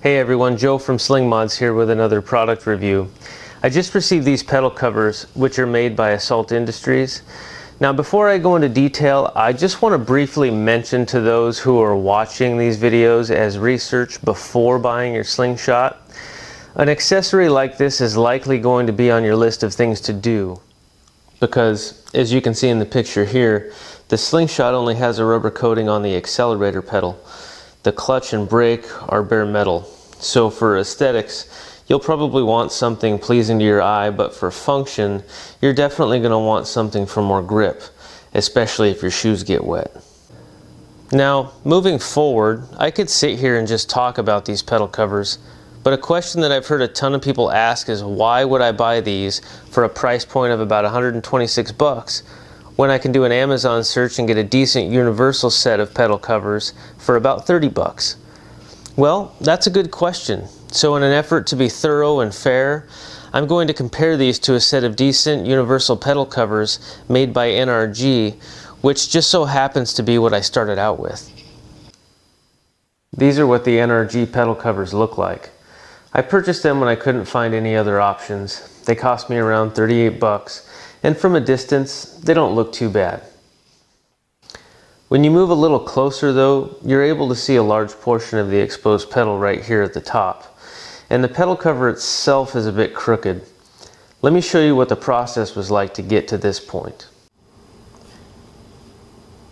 Hey everyone, Joe from Slingmods here with another product review. I just received these pedal covers, which are made by Assault Industries. Now before I go into detail, I just want to briefly mention to those who are watching these videos as research before buying your Slingshot, an accessory like this is likely going to be on your list of things to do. Because, as you can see in the picture here, the Slingshot only has a rubber coating on the accelerator pedal. The clutch and brake are bare metal. So for aesthetics, you'll probably want something pleasing to your eye, but for function, you're definitely going to want something for more grip, especially if your shoes get wet. Now, moving forward, I could sit here and just talk about these pedal covers, but a question that I've heard a ton of people ask is why would I buy these for a price point of about 126 bucks when I can do an Amazon search and get a decent universal set of pedal covers for about 30 bucks? Well, that's a good question. So in an effort to be thorough and fair, I'm going to compare these to a set of decent universal pedal covers made by NRG, which just so happens to be what I started out with. These are what the NRG pedal covers look like. I purchased them when I couldn't find any other options. They cost me around 38 bucks. And from a distance, they don't look too bad. When you move a little closer though, you're able to see a large portion of the exposed pedal right here at the top. And the pedal cover itself is a bit crooked. Let me show you what the process was like to get to this point.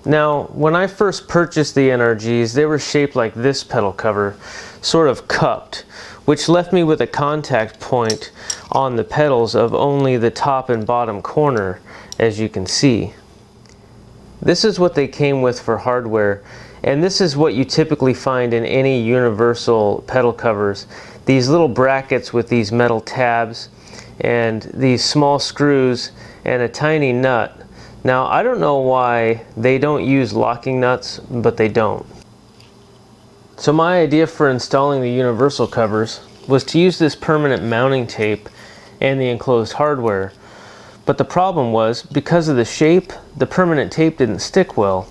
Now, when I first purchased the NRGs, they were shaped like this pedal cover, sort of cupped, which left me with a contact point on the pedals of only the top and bottom corner, as you can see. This is what they came with for hardware, and this is what you typically find in any universal pedal covers. These little brackets with these metal tabs and these small screws and a tiny nut. Now, I don't know why they don't use locking nuts, but they don't. So my idea for installing the universal covers was to use this permanent mounting tape and the enclosed hardware. But the problem was, because of the shape, the permanent tape didn't stick well.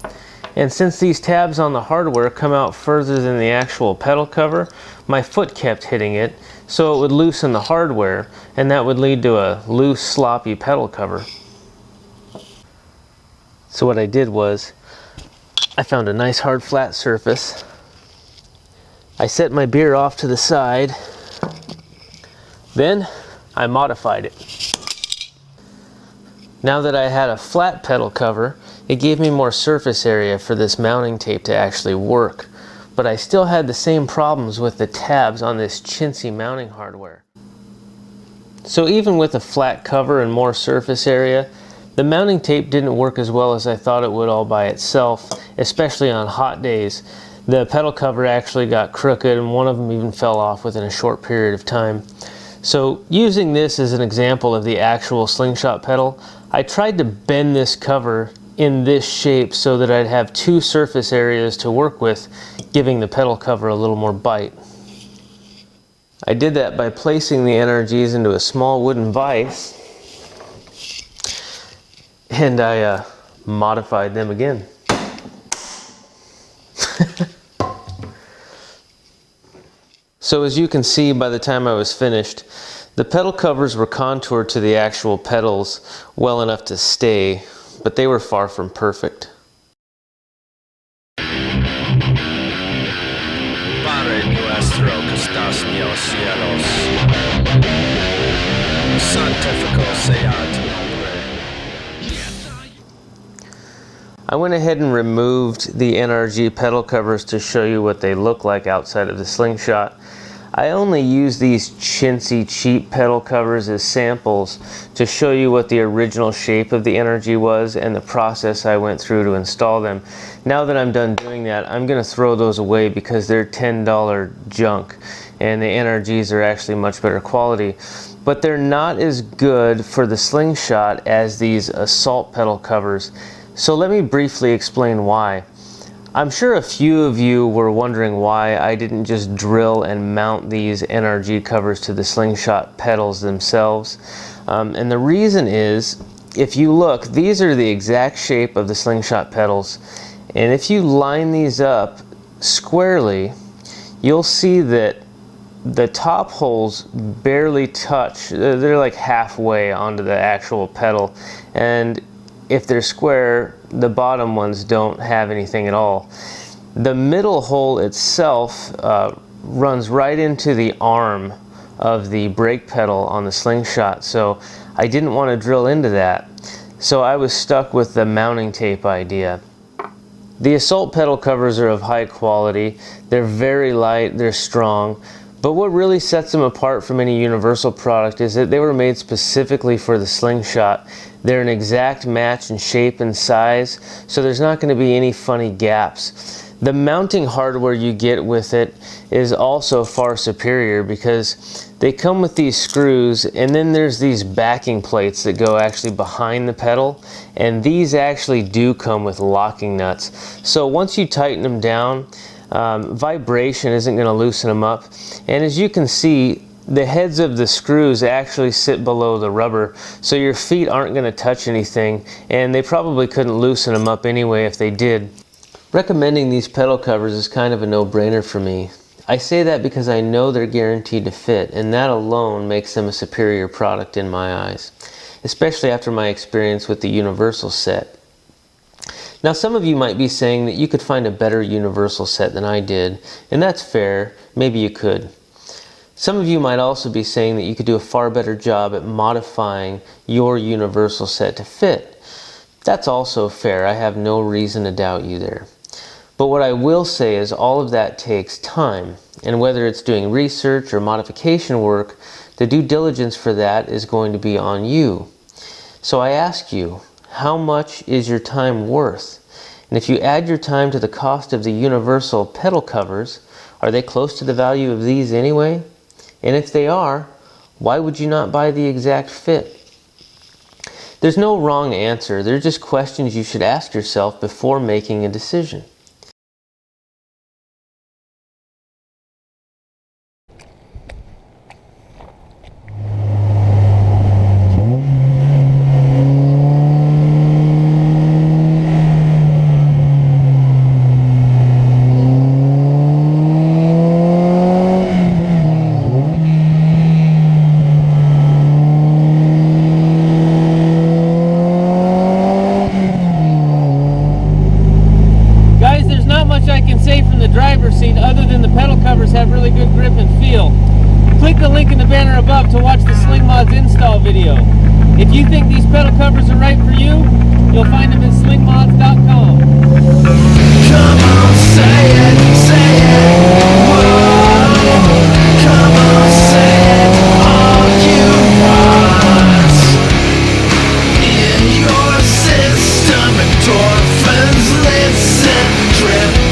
And since these tabs on the hardware come out further than the actual pedal cover, my foot kept hitting it, so it would loosen the hardware, and that would lead to a loose, sloppy pedal cover. So what I did was, I found a nice hard flat surface. I set my beer off to the side, then I modified it. Now that I had a flat pedal cover, it gave me more surface area for this mounting tape to actually work, but I still had the same problems with the tabs on this chintzy mounting hardware. So even with a flat cover and more surface area, the mounting tape didn't work as well as I thought it would all by itself, especially on hot days. The pedal cover actually got crooked and one of them even fell off within a short period of time. So using this as an example of the actual Slingshot pedal, I tried to bend this cover in this shape so that I'd have two surface areas to work with, giving the pedal cover a little more bite. I did that by placing the NRGs into a small wooden vise, and I modified them again. So as you can see, by the time I was finished, the pedal covers were contoured to the actual pedals well enough to stay, but they were far from perfect. I went ahead and removed the NRG pedal covers to show you what they look like outside of the Slingshot. I only use these chintzy cheap pedal covers as samples to show you what the original shape of the NRG was and the process I went through to install them. Now that I'm done doing that, I'm going to throw those away because they're $10 junk and the NRGs are actually much better quality. But they're not as good for the Slingshot as these Assault pedal covers. So let me briefly explain why. I'm sure a few of you were wondering why I didn't just drill and mount these NRG covers to the Slingshot pedals themselves. And the reason is, if you look, these are the exact shape of the Slingshot pedals. And if you line these up squarely, you'll see that the top holes barely touch. They're like halfway onto the actual pedal, and if they're square, the bottom ones don't have anything at all. The middle hole itself runs right into the arm of the brake pedal on the Slingshot, so I didn't want to drill into that. So I was stuck with the mounting tape idea. The Assault pedal covers are of high quality. They're very light, they're strong, but what really sets them apart from any Universal product is that they were made specifically for the Slingshot. They're an exact match in shape and size, so there's not going to be any funny gaps. The mounting hardware you get with it is also far superior because they come with these screws, and then there's these backing plates that go actually behind the pedal, and these actually do come with locking nuts. So once you tighten them down, vibration isn't going to loosen them up, and as you can see, the heads of the screws actually sit below the rubber, so your feet aren't going to touch anything, and they probably couldn't loosen them up anyway if they did. Recommending these pedal covers is kind of a no-brainer for me. I say that because I know they're guaranteed to fit, and that alone makes them a superior product in my eyes, especially after my experience with the Universal set. Now, some of you might be saying that you could find a better Universal set than I did, and that's fair. Maybe you could. Some of you might also be saying that you could do a far better job at modifying your Universal set to fit. That's also fair. I have no reason to doubt you there. But what I will say is all of that takes time, and whether it's doing research or modification work, the due diligence for that is going to be on you. So I ask you, how much is your time worth? And if you add your time to the cost of the Universal pedal covers, are they close to the value of these anyway? And if they are, why would you not buy the exact fit? There's no wrong answer. They're just questions you should ask yourself before making a decision. From the driver's seat, other than the pedal covers have really good grip and feel. Click the link in the banner above to watch the Slingmods install video. If you think these pedal covers are right for you, you'll find them at slingmods.com. Come on, say it, whoa. Come on, say it, all you want. In your system, endorphins listen, drip.